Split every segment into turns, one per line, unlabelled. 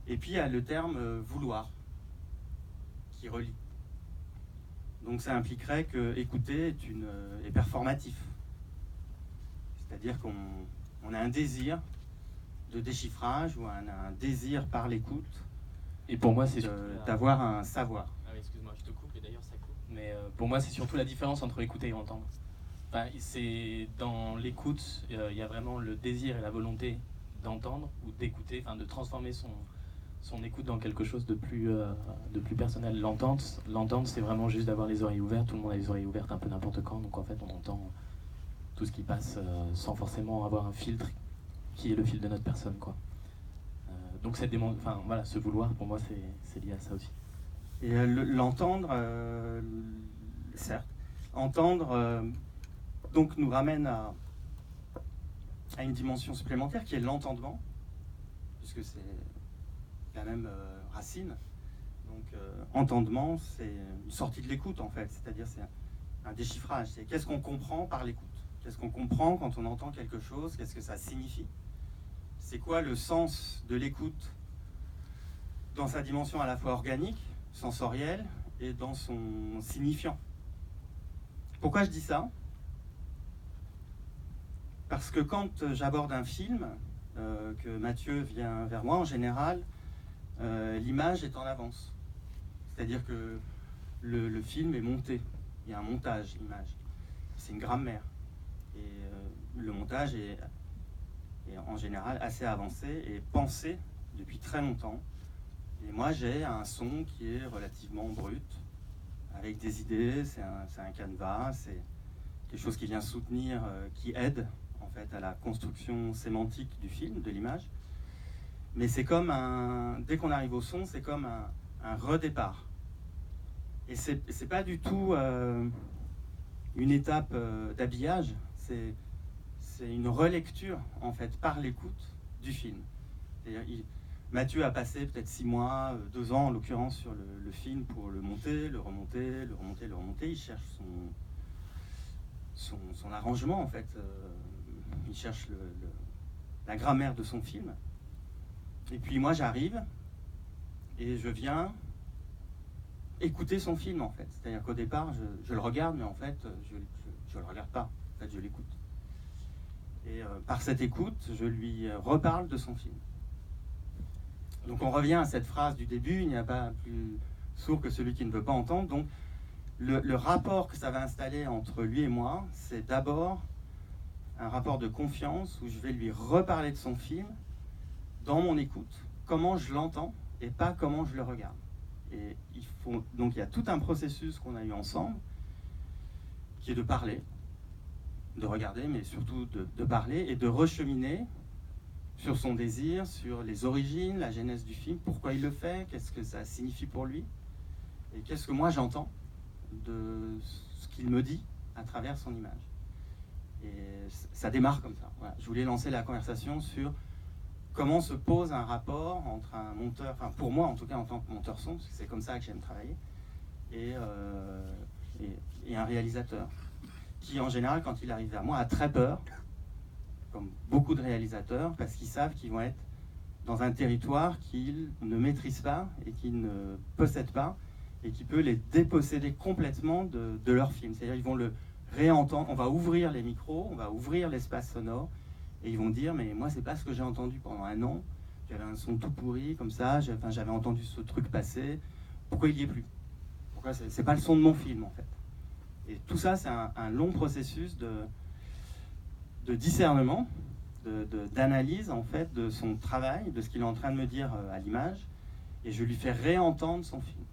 Et puis il y a le terme vouloir, qui relie. Donc ça impliquerait que écouter est performatif. C'est-à-dire qu'on a un désir de déchiffrage ou un désir par l'écoute.
Et pour moi, c'est
d'avoir un savoir.
Ah oui, excuse-moi, je te coupe et d'ailleurs ça coupe. Mais pour moi, c'est surtout la différence entre écouter et entendre. Enfin, c'est dans l'écoute, il y a vraiment le désir et la volonté d'entendre ou d'écouter, enfin de transformer son écoute dans quelque chose de plus personnel. L'entendre, c'est vraiment juste d'avoir les oreilles ouvertes. Tout le monde a les oreilles ouvertes un peu n'importe quand, donc en fait on entend tout ce qui passe sans forcément avoir un filtre qui est le fil de notre personne, quoi. Donc voilà, ce vouloir, pour moi, c'est lié à ça aussi.
Et l'entendre, certes, entendre donc nous ramène à une dimension supplémentaire qui est l'entendement, puisque c'est la même racine. Donc entendement, c'est une sortie de l'écoute en fait, c'est-à-dire c'est un déchiffrage. C'est qu'est-ce qu'on comprend par l'écoute? Qu'est-ce qu'on comprend quand on entend quelque chose? Qu'est-ce que ça signifie? C'est quoi le sens de l'écoute dans sa dimension à la fois organique, sensorielle, et dans son signifiant? Pourquoi je dis ça? Parce que quand j'aborde un film, que Mathieu vient vers moi, en général, l'image est en avance. C'est-à-dire que le film est monté. Il y a un montage, l'image. C'est une grammaire. Et le montage est en général assez avancé et pensé depuis très longtemps. Et moi, j'ai un son qui est relativement brut, avec des idées, c'est un canevas, c'est quelque chose qui vient soutenir, qui aide en fait à la construction sémantique du film, de l'image. Mais c'est comme dès qu'on arrive au son, c'est comme un redépart. Et c'est pas du tout une étape d'habillage, c'est une relecture en fait par l'écoute du film. Mathieu a passé peut-être 6 mois, 2 ans en l'occurrence sur le film pour le monter, le remonter, le remonter, le remonter. Il cherche son arrangement en fait. Il cherche la grammaire de son film. Et puis moi j'arrive et je viens écouter son film en fait. C'est-à-dire qu'au départ je le regarde, mais en fait je le regarde pas. En fait je l'écoute. Et par cette écoute, je lui reparle de son film. Donc on revient à cette phrase du début, il n'y a pas plus sourd que celui qui ne veut pas entendre. Donc le rapport que ça va installer entre lui et moi, c'est d'abord un rapport de confiance où je vais lui reparler de son film dans mon écoute, comment je l'entends et pas comment je le regarde. Et donc il y a tout un processus qu'on a eu ensemble qui est de parler, de regarder, mais surtout de parler et de recheminer sur son désir, sur les origines, la genèse du film, pourquoi il le fait, qu'est-ce que ça signifie pour lui, et qu'est-ce que moi j'entends de ce qu'il me dit à travers son image. Et ça démarre comme ça. Voilà. Je voulais lancer la conversation sur comment se pose un rapport entre un monteur, enfin pour moi en tout cas en tant que monteur son, parce que c'est comme ça que j'aime travailler, et un réalisateur, qui en général quand il arrive vers moi a très peur, comme beaucoup de réalisateurs, parce qu'ils savent qu'ils vont être dans un territoire qu'ils ne maîtrisent pas et qu'ils ne possèdent pas, et qui peut les déposséder complètement de leur film. C'est-à-dire qu'ils vont le réentendre, on va ouvrir les micros, on va ouvrir l'espace sonore, et ils vont dire, mais moi c'est pas ce que j'ai entendu pendant 1 an, j'avais un son tout pourri comme ça, j'avais entendu ce truc passer, pourquoi il n'y est plus? Pourquoi c'est pas le son de mon film en fait? Et tout ça c'est un long processus de discernement, d'analyse en fait de son travail, de ce qu'il est en train de me dire à l'image, et je lui fais réentendre son film.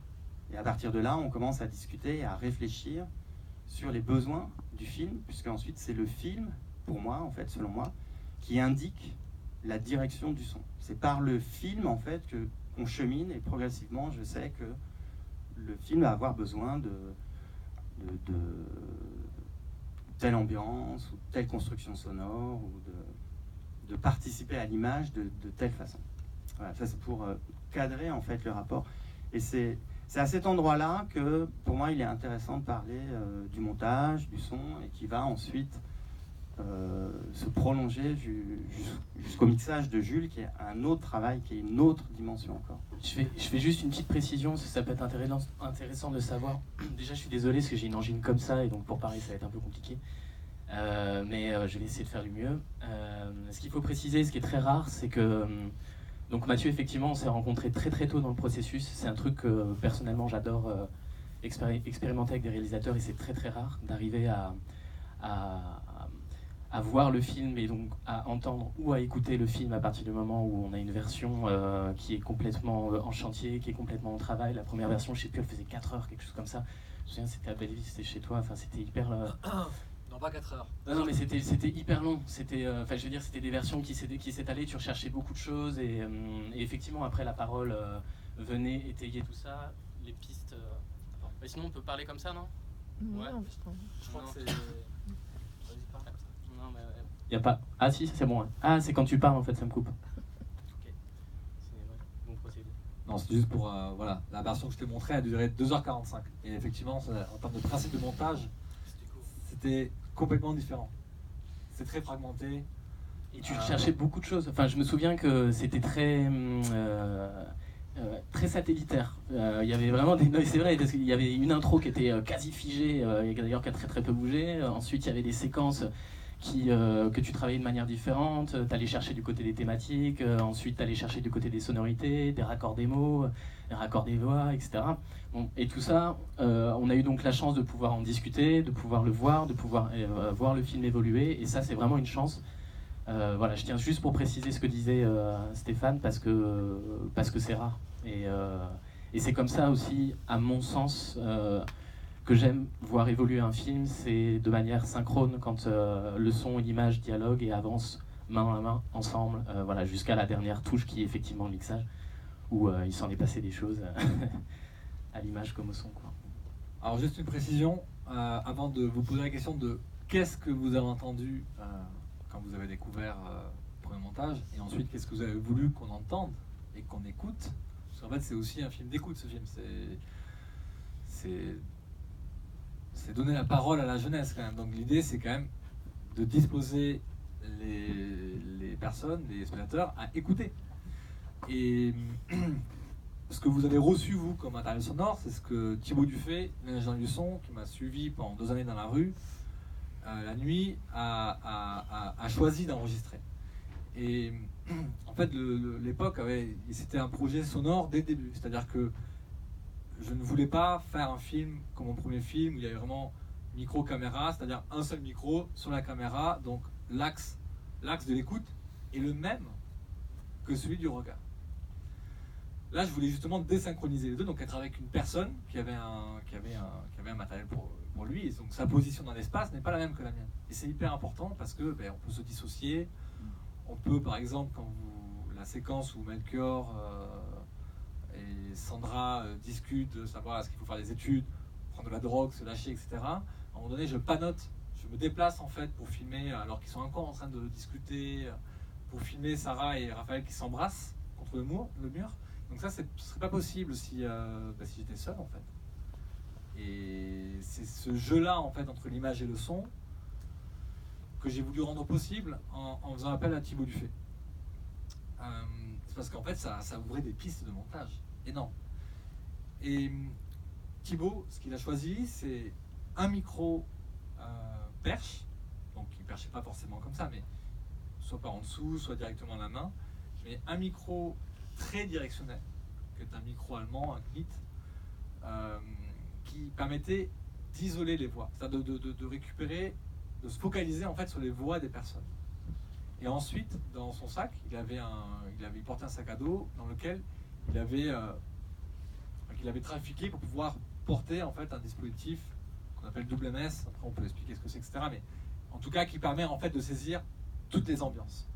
Et à partir de là, on commence à discuter et à réfléchir sur les besoins du film, puisque ensuite c'est le film, pour moi, en fait, selon moi, qui indique la direction du son. C'est par le film, en fait, qu'on chemine, et progressivement, je sais que le film va avoir besoin de telle ambiance, ou telle construction sonore, ou de participer à l'image de telle façon. Voilà, ça c'est pour cadrer, en fait, le rapport. Et c'est à cet endroit-là que, pour moi, il est intéressant de parler du montage, du son, et qui va ensuite se prolonger jusqu'au mixage de Jules, qui est un autre travail, qui est une autre dimension encore.
Je fais juste une petite précision, ça peut être intéressant de savoir. Déjà, je suis désolé parce que j'ai une angine comme ça, et donc pour Paris, ça va être un peu compliqué. Mais je vais essayer de faire du mieux. Ce qu'il faut préciser, ce qui est très rare, c'est que donc Mathieu, effectivement, on s'est rencontrés très très tôt dans le processus. C'est un truc que personnellement j'adore expérimenter avec des réalisateurs, et c'est très très rare d'arriver à voir le film et donc à entendre ou à écouter le film à partir du moment où on a une version qui est complètement en chantier, qui est complètement en travail. La première version, je sais plus, elle faisait 4 heures, quelque chose comme ça. Je me souviens, c'était à Belleville, c'était chez toi, enfin c'était hyper...
Non, pas 4 heures.
Non, mais c'était hyper long. C'était, enfin, je veux dire, c'était des versions qui s'étalaient. Tu recherchais beaucoup de choses, et effectivement, après, la parole venait étayer tout ça. Les pistes. Mais sinon, on peut parler comme ça, non? Ouais.
Non,
Je crois que c'est. Vas-y, parle comme ça.
Non, mais y a pas. Ah si, c'est bon. Ouais. Ah, c'est quand tu parles en fait, ça me coupe.
Ok.
C'est bon procédé.
Non, c'est juste pour voilà, la version que je t'ai montrée a duré 2h45. Et effectivement, en termes de principe de montage, c'était complètement différent. C'est très fragmenté.
Et tu cherchais beaucoup de choses. Enfin, je me souviens que c'était très très satellitaire. Il y avait vraiment des... Non, c'est vrai, parce qu'il y avait une intro qui était quasi figée, et d'ailleurs qui a très très peu bougé. Ensuite, il y avait des séquences que tu travaillais de manière différente. Tu allais chercher du côté des thématiques. Ensuite, tu allais chercher du côté des sonorités, des raccords des mots, des raccords des voix, etc. Bon, et tout ça, on a eu donc la chance de pouvoir en discuter, de pouvoir le voir, de pouvoir voir le film évoluer. Et ça, c'est vraiment une chance. Voilà, je tiens juste pour préciser ce que disait Stéphane, parce que c'est rare. Et c'est comme ça aussi, à mon sens, que j'aime voir évoluer un film. C'est de manière synchrone, quand le son et l'image dialoguent et avancent main à main, ensemble, voilà, jusqu'à la dernière touche qui est effectivement le mixage, où il s'en est passé des choses à l'image comme au son, quoi.
Alors juste une précision, avant de vous poser la question de qu'est-ce que vous avez entendu quand vous avez découvert le premier montage, et ensuite qu'est-ce que vous avez voulu qu'on entende et qu'on écoute, parce qu'en fait c'est aussi un film d'écoute, ce film, c'est donner la parole à la jeunesse quand même. Donc l'idée c'est quand même de disposer les personnes, les spectateurs à écouter. Et ce que vous avez reçu vous comme matériel sonore, c'est ce que Thibaut Dufay, l'ingénieur du son, qui m'a suivi pendant 2 années dans la rue, la nuit, a choisi d'enregistrer. Et en fait, l'époque c'était un projet sonore dès le début. C'est-à-dire que je ne voulais pas faire un film comme mon premier film où il y avait vraiment micro-caméra, c'est-à-dire un seul micro sur la caméra, donc l'axe de l'écoute est le même que celui du regard. Là, je voulais justement désynchroniser les deux, donc être avec une personne qui avait un matériel pour lui, et donc sa position dans l'espace n'est pas la même que la mienne. Et c'est hyper important parce que on peut se dissocier. On peut, par exemple, la séquence où Melchior et Sandra discutent de savoir est-ce qu'il faut faire des études, prendre de la drogue, se lâcher, etc. À un moment donné, je panote, je me déplace en fait pour filmer, alors qu'ils sont encore en train de discuter, pour filmer Sarah et Raphaël qui s'embrassent contre le mur. Donc ça, ce serait pas possible si j'étais seul en fait. Et c'est ce jeu-là en fait entre l'image et le son que j'ai voulu rendre possible en faisant appel à Thibaut Dufay. C'est parce qu'en fait ça ouvrait des pistes de montage énormes. Et Thibaut, ce qu'il a choisi, c'est un micro perche, donc il ne perchait pas forcément comme ça, mais soit par en dessous, soit directement à la main, mais un micro très directionnel, qui est un micro allemand, un Klit, qui permettait d'isoler les voix, c'est-à-dire de récupérer, de se focaliser en fait sur les voix des personnes. Et ensuite, dans son sac, il portait un sac à dos dans lequel il avait trafiqué pour pouvoir porter en fait un dispositif qu'on appelle double MS. Après, on peut expliquer ce que c'est, etc. Mais en tout cas, qui permet en fait de saisir toutes les ambiances,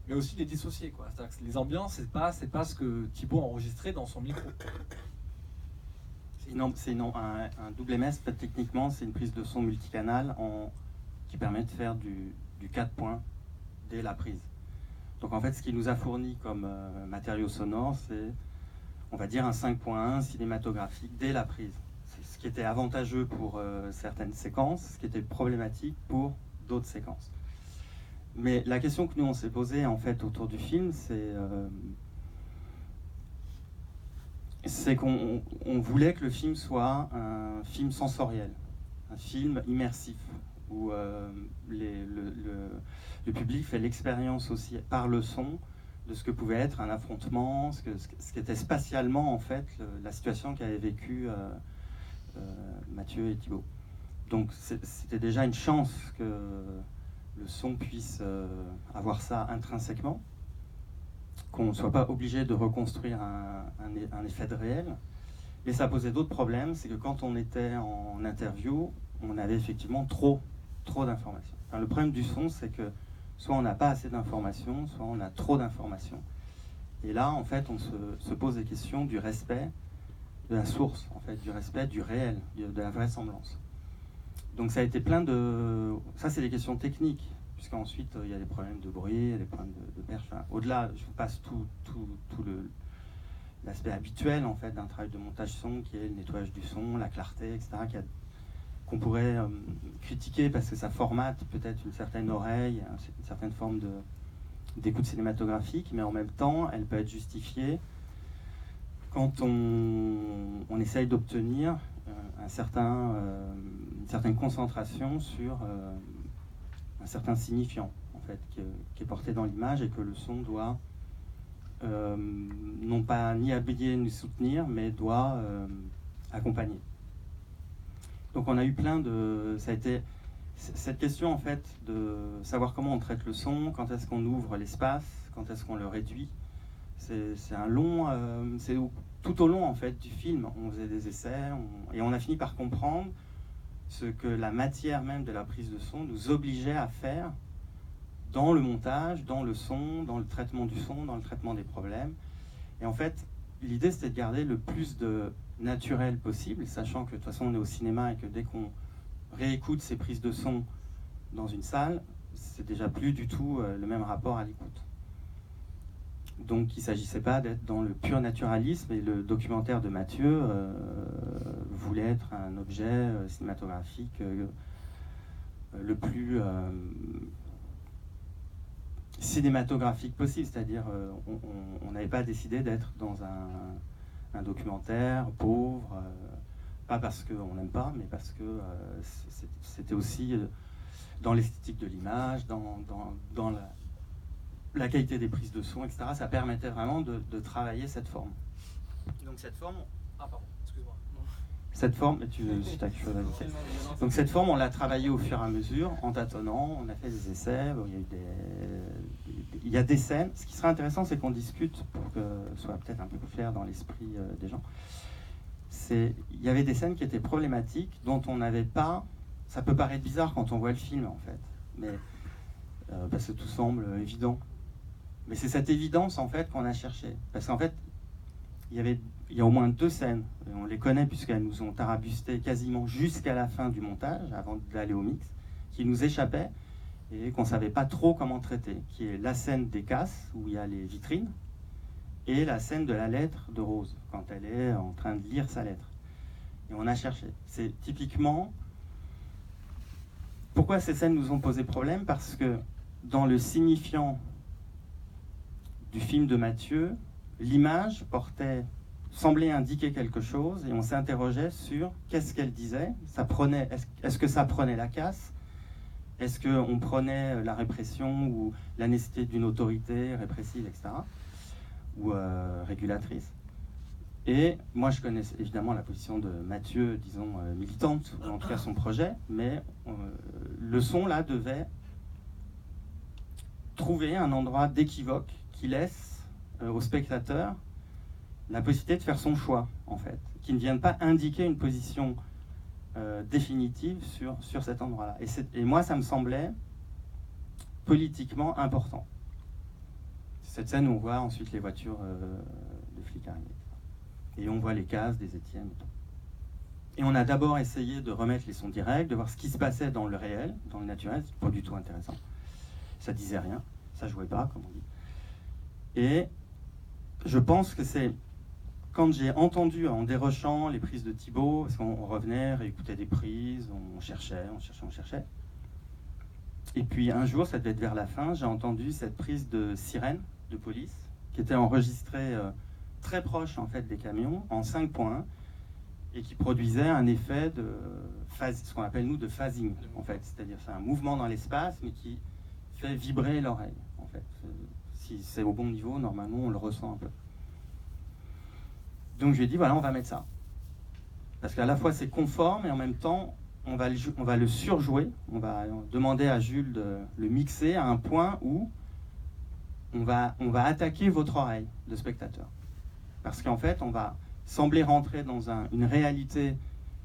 mais aussi les dissocier, quoi. C'est-à-dire que les ambiances, c'est pas ce que Thibaut a enregistré dans son micro.
Un double MS, techniquement, c'est une prise de son multicanal qui permet de faire du 4 points dès la prise. Donc en fait, ce qu'il nous a fourni comme matériau sonore, c'est, on va dire, un 5.1 cinématographique dès la prise. C'est ce qui était avantageux pour certaines séquences, ce qui était problématique pour d'autres séquences. Mais la question que nous on s'est posée en fait autour du film, c'est qu'on voulait que le film soit un film sensoriel, un film immersif, où le public fait l'expérience aussi par le son de ce que pouvait être un affrontement, ce qu'était spatialement en fait la situation qu'avaient vécue Mathieu et Thibaut. Donc c'était déjà une chance que le son puisse avoir ça intrinsèquement, qu'on ne soit pas obligé de reconstruire un effet de réel. Mais ça posait d'autres problèmes, c'est que quand on était en interview, on avait effectivement trop d'informations. Enfin, le problème du son, c'est que soit on n'a pas assez d'informations, soit on a trop d'informations. Et là, en fait, on se pose des questions du respect de la source, en fait, du respect du réel, de la vraisemblance. Donc ça a été plein de... Ça, c'est des questions techniques, puisqu'ensuite, il y a des problèmes de bruit, il y a des problèmes de perche. Enfin, au-delà, je vous passe tout l'aspect habituel, en fait, d'un travail de montage son, qui est le nettoyage du son, la clarté, etc., qu'on pourrait critiquer parce que ça formate peut-être une certaine oreille, une certaine forme d'écoute cinématographique, mais en même temps, elle peut être justifiée quand on essaye d'obtenir une certaine concentration sur un certain signifiant, en fait, qui est porté dans l'image et que le son doit non pas ni habiller ni soutenir, mais doit accompagner. Donc on a eu ça a été cette question en fait de savoir comment on traite le son, quand est-ce qu'on ouvre l'espace, quand est-ce qu'on le réduit. C'est un long, tout au long en fait du film, on faisait des essais et on a fini par comprendre ce que la matière même de la prise de son nous obligeait à faire dans le montage, dans le son, dans le traitement du son, dans le traitement des problèmes. Et en fait, l'idée c'était de garder le plus de naturel possible, sachant que de toute façon on est au cinéma et que dès qu'on réécoute ces prises de son dans une salle, c'est déjà plus du tout le même rapport à l'écoute. Donc il ne s'agissait pas d'être dans le pur naturalisme, et le documentaire de Mathieu voulait être un objet cinématographique le plus cinématographique possible, c'est-à-dire on n'avait pas décidé d'être dans un documentaire pauvre, pas parce qu'on n'aime pas, mais parce que c'était aussi dans l'esthétique de l'image, dans la qualité des prises de son, etc. Ça permettait vraiment de travailler cette forme. Donc cette forme...
Ah pardon, excuse-moi.
Cette forme, donc cette forme, on l'a travaillée au fur et à mesure, en tâtonnant, on a fait des essais, il y a des scènes. Ce qui serait intéressant, c'est qu'on discute, pour que ce soit peut-être un peu plus clair dans l'esprit des gens. Il y avait des scènes qui étaient problématiques, dont on n'avait pas... Ça peut paraître bizarre quand on voit le film, en fait, mais parce que tout semble évident. Mais c'est cette évidence, en fait, qu'on a cherché. Parce qu'en fait, il y a au moins 2 scènes, et on les connaît puisqu'elles nous ont tarabusté quasiment jusqu'à la fin du montage, avant d'aller au mix, qui nous échappaient et qu'on ne savait pas trop comment traiter, qui est la scène des casses, où il y a les vitrines, et la scène de la lettre de Rose, quand elle est en train de lire sa lettre. Et on a cherché. C'est typiquement... Pourquoi ces scènes nous ont posé problème? Parce que dans le signifiant du film de Mathieu, l'image semblait indiquer quelque chose, et on s'interrogeait sur qu'est-ce qu'elle disait. Est-ce que ça prenait la casse? Est-ce qu'on prenait la répression ou la nécessité d'une autorité répressive, etc., ou régulatrice? Et moi, je connais évidemment la position de Mathieu, disons, militante, ou en tout cas son projet, mais le son, là, devait trouver un endroit d'équivoque qui laisse au spectateur la possibilité de faire son choix, en fait, qui ne vienne pas indiquer une position définitive sur cet endroit-là. Et moi, ça me semblait politiquement important. Cette scène où on voit ensuite les voitures de flics arriver. Et on voit les cases des Étienne. Et on a d'abord essayé de remettre les sons directs, de voir ce qui se passait dans le réel, dans le naturel. C'est pas du tout intéressant. Ça disait rien, ça jouait pas, comme on dit. Et je pense que c'est quand j'ai entendu en dérochant les prises de Thibaut, parce qu'on revenait, réécoutait des prises, on cherchait. Et puis un jour, ça devait être vers la fin, j'ai entendu cette prise de sirène de police qui était enregistrée très proche en fait des camions en 5.1 et qui produisait un effet de ce qu'on appelle nous de phasing en fait, c'est-à-dire c'est un mouvement dans l'espace mais qui fait vibrer l'oreille en fait. Si c'est au bon niveau, normalement on le ressent un peu. Donc je lui ai dit voilà, on va mettre ça. Parce qu'à la fois c'est conforme et en même temps on va le surjouer, on va demander à Jules de le mixer à un point où on va attaquer votre oreille de spectateur. Parce qu'en fait on va sembler rentrer dans une réalité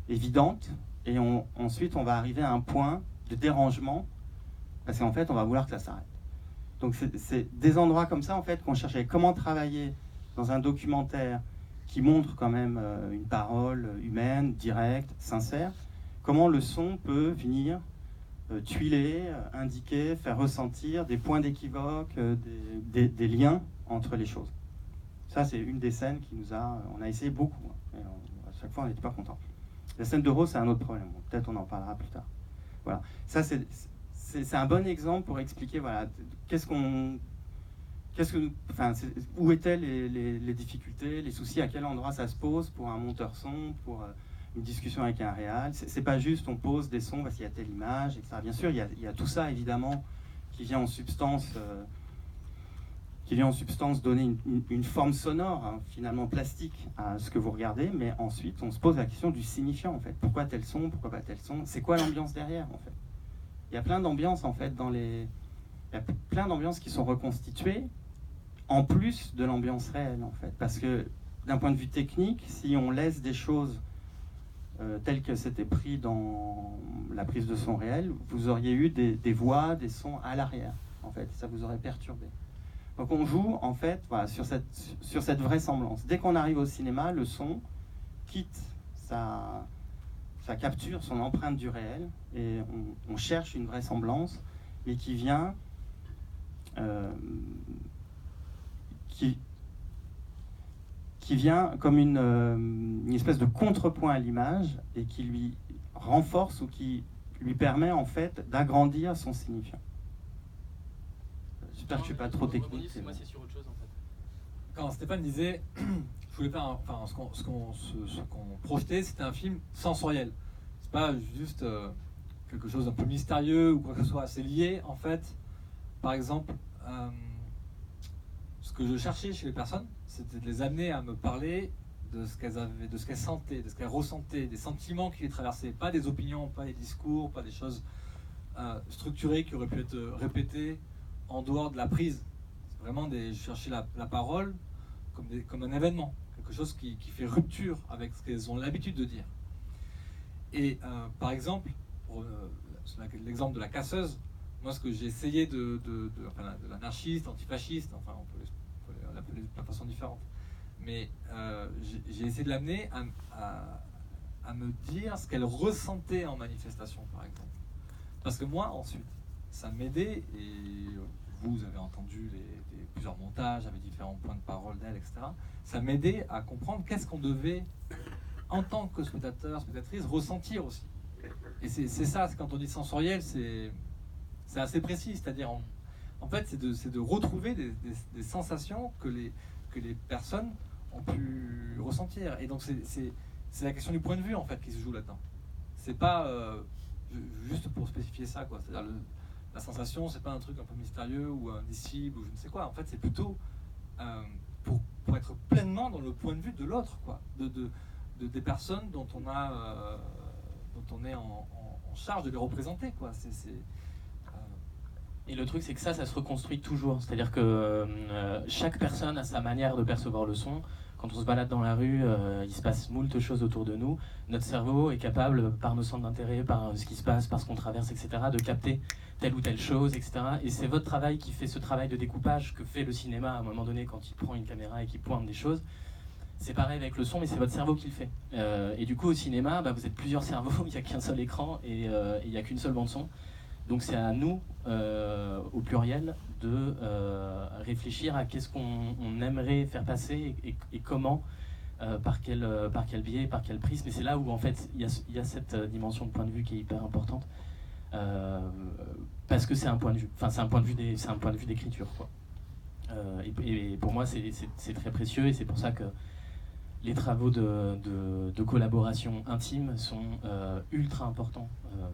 évidente et ensuite on va arriver à un point de dérangement parce qu'en fait on va vouloir que ça s'arrête. Donc c'est des endroits comme ça en fait qu'on cherchait comment travailler dans un documentaire qui montre quand même une parole humaine, directe, sincère, comment le son peut venir tuiler, indiquer, faire ressentir des points d'équivoque, des liens entre les choses. Ça, c'est une des scènes qui nous a... On a essayé beaucoup. Hein, et à chaque fois, on n'était pas content. La scène de Rose, c'est un autre problème. Bon, peut-être on en parlera plus tard. Voilà. Ça, c'est un bon exemple pour expliquer voilà, où étaient les difficultés, les soucis, à quel endroit ça se pose pour un monteur son, pour une discussion avec un réal. C'est pas juste on pose des sons parce qu'il y a telle image, etc. Bien sûr, il y a tout ça, évidemment, qui vient en substance... donner une forme sonore, hein, finalement plastique, à ce que vous regardez, mais ensuite on se pose la question du signifiant en fait. Pourquoi tel son, pourquoi pas tel son? C'est quoi l'ambiance derrière en fait? Il y a plein d'ambiances en fait il y a plein d'ambiances qui sont reconstituées en plus de l'ambiance réelle en fait. Parce que d'un point de vue technique, si on laisse des choses telles que c'était pris dans la prise de son réel, vous auriez eu des voix, des sons à l'arrière en fait. Ça vous aurait perturbé. Donc on joue en fait voilà, sur cette vraisemblance. Dès qu'on arrive au cinéma, le son quitte sa capture, son empreinte du réel, et on cherche une vraisemblance, mais qui vient qui vient comme une espèce de contrepoint à l'image et qui lui renforce ou qui lui permet en fait d'agrandir son signifiant. J'espère que je ne suis pas trop technique.
Moi, c'est sur autre chose en fait.
Quand Stéphane disait, je voulais faire, ce qu'on projetait, c'était un film sensoriel. C'est pas juste quelque chose d'un peu mystérieux ou quoi que ce soit. C'est lié en fait, par exemple, ce que je cherchais chez les personnes, c'était de les amener à me parler de ce qu'elles avaient, de ce qu'elles sentaient, de ce qu'elles ressentaient, des sentiments qui les traversaient, pas des opinions, pas des discours, pas des choses structurées qui auraient pu être répétées en dehors de la prise. C'est vraiment je cherchais la parole comme un événement, quelque chose qui fait rupture avec ce qu'elles ont l'habitude de dire. Et par exemple, pour l'exemple de la casseuse, moi ce que j'ai essayé de l'anarchiste, antifasciste, enfin on peut l'appeler de plein de façons différentes, mais j'ai essayé de l'amener à me dire ce qu'elle ressentait en manifestation par exemple. Parce que moi ensuite, ça m'aidait, et vous avez entendu plusieurs montages avec différents points de parole d'elle, etc. Ça m'aidait à comprendre qu'est-ce qu'on devait, en tant que spectateur, spectatrice, ressentir aussi. Et c'est ça, quand on dit sensoriel, c'est assez précis, c'est-à-dire en fait c'est de retrouver des sensations que les personnes ont pu ressentir. Et donc c'est la question du point de vue en fait qui se joue là-dedans. C'est pas juste pour spécifier ça, quoi. C'est-à-dire la sensation, c'est pas un truc un peu mystérieux ou indicible ou je ne sais quoi. En fait, c'est plutôt pour être pleinement dans le point de vue de l'autre, quoi, des personnes dont on est en charge de les représenter, quoi.
Et le truc, c'est que ça se reconstruit toujours. C'est-à-dire que chaque personne a sa manière de percevoir le son. Quand on se balade dans la rue, il se passe moult choses autour de nous. Notre cerveau est capable, par nos centres d'intérêt, par ce qui se passe, par ce qu'on traverse, etc., de capter telle ou telle chose, etc. Et c'est votre travail qui fait ce travail de découpage que fait le cinéma à un moment donné quand il prend une caméra et qu'il pointe des choses. C'est pareil avec le son, mais c'est votre cerveau qui le fait. Et du coup, au cinéma, vous êtes plusieurs cerveaux, il n'y a qu'un seul écran et il n'y a qu'une seule bande-son. Donc c'est à nous, au pluriel, de réfléchir à qu'est-ce qu'on aimerait faire passer et comment, par quel biais, par quel prisme. Et c'est là où en fait il y a cette dimension de point de vue qui est hyper importante. parce que c'est un point de vue, enfin c'est un point de vue d'écriture, quoi. Et pour moi c'est très précieux, et c'est pour ça que les travaux de collaboration intime sont ultra importants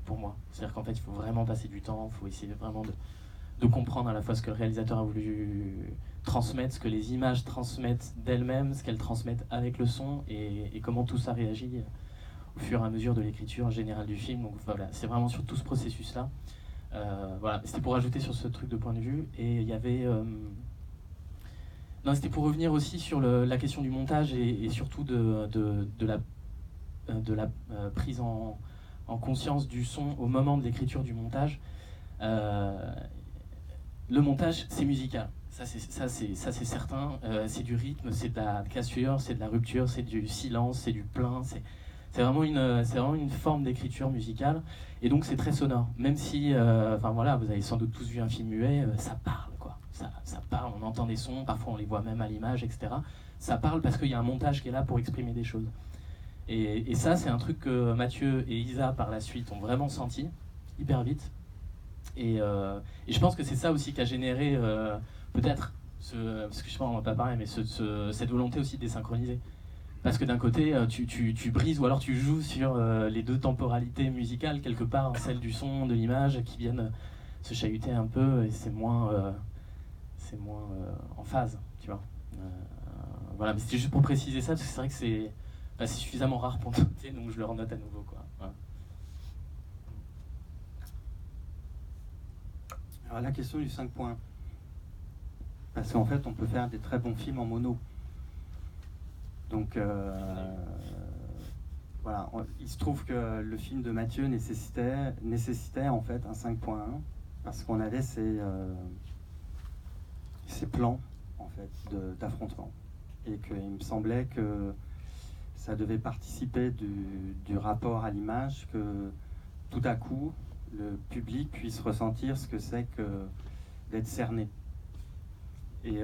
pour moi. C'est-à-dire qu'en fait il faut vraiment passer du temps, il faut essayer vraiment de comprendre à la fois ce que le réalisateur a voulu transmettre, ce que les images transmettent d'elles-mêmes, ce qu'elles transmettent avec le son, et comment tout ça réagit au fur et à mesure de l'écriture générale du film. Donc voilà, c'est vraiment sur tout ce processus-là. Voilà, c'était pour ajouter sur ce truc de point de vue. Et il y avait... Non, c'était pour revenir aussi sur la question du montage, et surtout de la prise en conscience du son au moment de l'écriture du montage. Le montage, c'est musical. Ça c'est certain. C'est du rythme, c'est de la cassure, c'est de la rupture, c'est du silence, c'est du plein. C'est vraiment une forme d'écriture musicale, et donc c'est très sonore. Même si, enfin voilà, vous avez sans doute tous vu un film muet, ça parle, quoi. Ça parle, on entend des sons, parfois on les voit même à l'image, etc. Ça parle parce qu'il y a un montage qui est là pour exprimer des choses. Et ça, c'est un truc que Mathieu et Isa, par la suite, ont vraiment senti, hyper vite. Et je pense que c'est ça aussi qui a généré, peut-être, parce que je sais pas, on va pas parler, mais cette volonté aussi de désynchroniser. Parce que d'un côté, tu brises, ou alors tu joues sur les deux temporalités musicales, quelque part, hein, celle du son, de l'image, qui viennent se chahuter un peu, et c'est moins en phase, tu vois. Voilà, mais c'était juste pour préciser ça, parce que c'est vrai que c'est suffisamment rare pour noter, donc je le renote à nouveau, quoi. Voilà.
Alors la question du 5 points. Parce qu'en fait, on peut faire des très bons films en mono. Donc voilà, il se trouve que le film de Mathieu nécessitait en fait un 5.1, parce qu'on avait ces plans en fait d'affrontement, et qu'il me semblait que ça devait participer du rapport à l'image, que tout à coup le public puisse ressentir ce que c'est que d'être cerné. Et